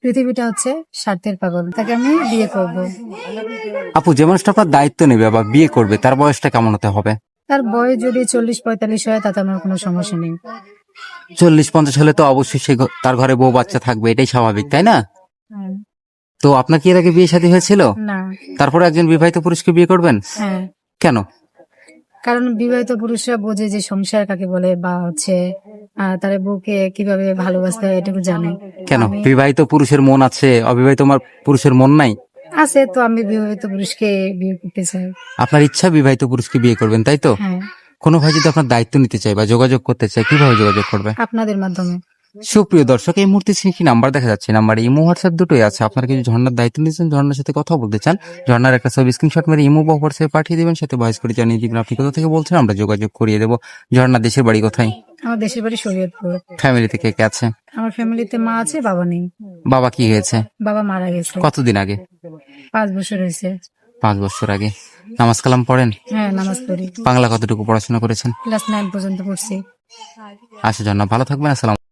পৃথিবীটা হচ্ছে স্বার্থের পাগল, তাকে আমি বিয়ে করব। আপু, যে মানুষটা আপনার দায়িত্ব নেবে বা বিয়ে করবে তার বয়সটা কেমন হতে হবে? তার বয়স যদি 40-45 হয় তাতে আমার কোনো সমস্যা নেই। 40-50 হলে তো অবশ্যই তার ঘরে বউ বাচ্চা থাকবে, এটাই স্বাভাবিক, তাই না? হ্যাঁ। তো আপনার কি এর আগে বিয়ে শাদী হয়েছিল? না। তারপরে একজন বিবাহিত পুরুষকে বিয়ে করবেন? হ্যাঁ, কেন? কারণ বিবাহিত পুরুষরা বোঝে যে সংসার কাকে বলে, বা হচ্ছে তার বউকে কিভাবে ভালোবাসতে হয় এটুকু জানে। কেন আমি বিবাহিত পুরুষের মন আছে, অবিবাহিত পুরুষের মন নাই? আছে তো, আমি বিবাহিত পুরুষকে বিয়ে করতে চাই। আপনার ইচ্ছা বিবাহিত পুরুষকে বিয়ে করবেন, তাই তো? হ্যাঁ, কোনো ভাই যদি আপনার দায়িত্ব নিতে চায় বা যোগাযোগ করতে চায়, কিভাবে যোগাযোগ করবে? আপনাদের মাধ্যমে। সুপ্রিয় দর্শক, এই মুহূর্তে কি নাম্বার দেখা যাচ্ছে, নাম্বারে ইমো হোয়াটসঅ্যাপ দুটোই আছে। আপনারা কিছু ঝর্ণার দায়িত্ব নিয়েছেন, ঝর্ণার সাথে কথা বলতে চান, ঝর্ণার একটা ছবি স্ক্রিনশট মেরে ইমো বা হোয়াটসঅ্যাপে পাঠিয়ে দিবেন, সাথে ভয়েস করে জানিয়ে দিবেন আপনি কোথা থেকে বলছেন, আমরা যোগাযোগ করিয়ে দেবো। ঝর্ণা দেশের বাড়ি কোথায়? আমার দেশের বাড়ি শরীয়তপুর। ফ্যামিলিতে কে কে আছে? আমার ফ্যামিলিতে মা আছে, বাবা নেই। বাবা কি হয়েছে? বাবা মারা গেছে। কতদিন আগে? 5 বছর হয়েছে। 5 বছর আগে। নামাজ কালাম পড়েন? হ্যাঁ, নামাজ পড়ি। বাংলা কতটুকু পড়াশোনা করেছেন? ক্লাস 9 পর্যন্ত পড়ছি। আচ্ছা ঝর্ণা, ভালো থাকবেন। আসসালাম।